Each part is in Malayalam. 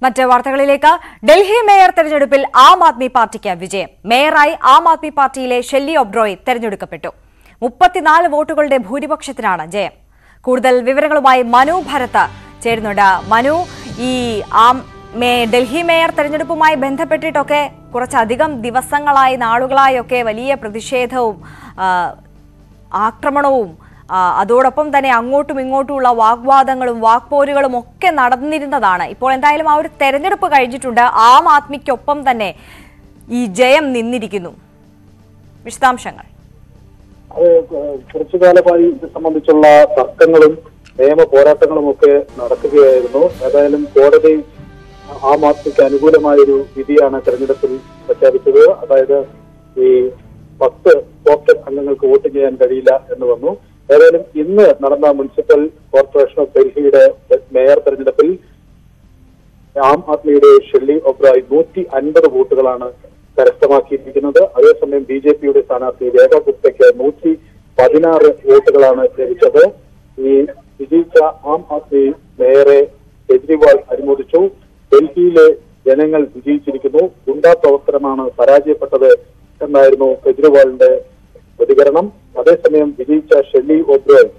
മറ്റ് വാർത്തകളിലേക്ക്. ഡൽഹി മേയർ തെരഞ്ഞെടുപ്പിൽ ആം ആദ്മി പാർട്ടിക്ക് വിജയം. മേയറായി ആം ആദ്മി പാർട്ടിയിലെ ഷെല്ലി ഒബ്രോയ് തെരഞ്ഞെടുക്കപ്പെട്ടു. 34 വോട്ടുകളുടെ ഭൂരിപക്ഷത്തിനാണ് ജയം. കൂടുതൽ വിവരങ്ങളുമായി മനു ഭരത് ചേരുന്നുണ്ട്. മനു, ഈ ഡൽഹി മേയർ തെരഞ്ഞെടുപ്പുമായി ബന്ധപ്പെട്ടിട്ടൊക്കെ കുറച്ചധികം ദിവസങ്ങളായി നാളുകളായൊക്കെ വലിയ പ്രതിഷേധവും ആക്രമണവും അതോടൊപ്പം തന്നെ അങ്ങോട്ടും ഇങ്ങോട്ടുമുള്ള വാഗ്വാദങ്ങളും വാക്പോരുകളും ഒക്കെ നടന്നിരുന്നതാണ്. ഇപ്പോൾ എന്തായാലും ആ ഒരു തെരഞ്ഞെടുപ്പ് കഴിഞ്ഞിട്ടുണ്ട്. ആം ആദ്മിക്കൊപ്പം തന്നെ ഈ ജയം നിന്നിരിക്കുന്നു. വിശദാംശങ്ങൾ. കുറച്ചു കാലമായി ഇത് സംബന്ധിച്ചുള്ള തർക്കങ്ങളും നിയമ പോരാട്ടങ്ങളും ഒക്കെ നടക്കുകയായിരുന്നു. ഏതായാലും കോടതി ആം ആദ്മിക്ക് അനുകൂലമായൊരു വിധിയാണ് തെരഞ്ഞെടുപ്പിൽ പ്രഖ്യാപിച്ചത്. അതായത് ഈ 10 പോക്കറ്റ് അംഗങ്ങൾക്ക് വോട്ട് ചെയ്യാൻ കഴിയില്ല എന്ന് വന്നു. ഏതായാലും ഇന്ന് നടന്ന മുനിസിപ്പൽ കോർപ്പറേഷൻ ഓഫ് ഡൽഹിയുടെ മേയർ തെരഞ്ഞെടുപ്പിൽ ആം ആദ്മിയുടെ ഷെല്ലി ഒബ്രോയ് 150 വോട്ടുകളാണ് കരസ്ഥമാക്കിയിരിക്കുന്നത്. അതേസമയം BJPയുടെ സ്ഥാനാർത്ഥി രേഖ ഗുപ്തയ്ക്ക് 116 വോട്ടുകളാണ് ലഭിച്ചത്. ഈ വിജയിച്ച ആം ആദ്മി മേയറെ കെജ്രിവാൾ അനുമോദിച്ചു. ഡൽഹിയിലെ ജനങ്ങൾ വിജയിച്ചിരിക്കുന്നു, ഗുണ്ടാ പ്രവർത്തനമാണ് പരാജയപ്പെട്ടത് എന്നായിരുന്നു കെജ്രിവാളിന്റെ പ്രതികരണം. അതേസമയം വിജയിച്ച ഷെല്ലി ഒബ്രോയ്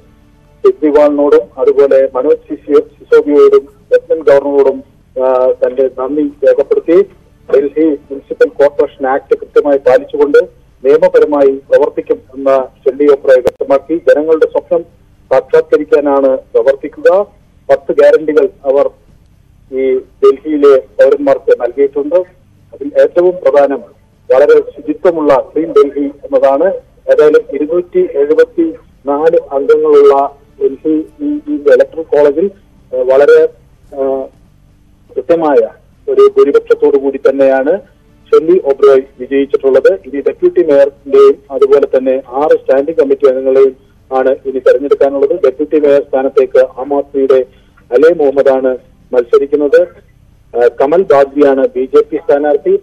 കെജ്രിവാളിനോടും അതുപോലെ മനോജ് സിസോദിയോടും ലഫ്റ്റനന്റ് ഗവർണറോടും തന്റെ നന്ദി രേഖപ്പെടുത്തി. ഡൽഹി മുനിസിപ്പൽ കോർപ്പറേഷൻ ആക്ട് കൃത്യമായി പാലിച്ചുകൊണ്ട് നിയമപരമായി പ്രവർത്തിക്കും എന്ന ഷെല്ലി ഒബ്രോയ് വ്യക്തമാക്കി. ജനങ്ങളുടെ സ്വപ്നം സാക്ഷാത്കരിക്കാനാണ് പ്രവർത്തിക്കുക. 10 ഗ്യാരണ്ടികൾ അവർ ഈ ഡൽഹിയിലെ പൗരന്മാർക്ക് നൽകിയിട്ടുണ്ട്. അതിൽ ഏറ്റവും പ്രധാനം വളരെ ശുചിത്വമുള്ള ക്ലീൻ ഡൽഹി എന്നതാണ്. ഏതായാലും 274 അംഗങ്ങളുള്ള ഡൽഹി ഈ ഇലക്ട്രൽ കോളേജിൽ വളരെ കൃത്യമായ ഒരു ഭൂരിപക്ഷത്തോടു കൂടി തന്നെയാണ് ഷെല്ലി ഒബ്രോയ് വിജയിച്ചിട്ടുള്ളത്. ഇനി ഡെപ്യൂട്ടി മേയറിന്റെയും അതുപോലെ തന്നെ 6 സ്റ്റാൻഡിംഗ് കമ്മിറ്റി അംഗങ്ങളെയും ആണ് ഇനി തെരഞ്ഞെടുക്കാനുള്ളത്. ഡെപ്യൂട്ടി മേയർ സ്ഥാനത്തേക്ക് ആം ആദ്മിയുടെ അലേ മുഹമ്മദാണ് മത്സരിക്കുന്നത്. കമൽ ബാഗ്ദിയാണ് BJP സ്ഥാനാർത്ഥി.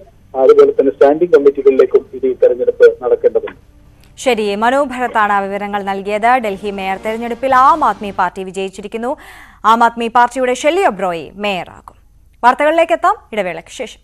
അതുപോലെ തന്നെ സ്റ്റാൻഡിംഗ് കമ്മിറ്റികളിലേക്കും ഇനി തെരഞ്ഞെടുപ്പ് നടക്കേണ്ടതുണ്ട്. ശരി, മനു ഭരത്താണ് വിവരങ്ങൾ നൽകിയത്. ഡൽഹി മേയർ തെരഞ്ഞെടുപ്പിൽ ആം ആദ്മി പാർട്ടി വിജയിച്ചിരിക്കുന്നു. ആം ആദ്മി പാർട്ടിയുടെ ഷെല്ലി ഒബ്രോയ് മേയറാകും. വാർത്തകളിലേക്ക് എത്താം ഇടവേളയ്ക്ക് ശേഷം.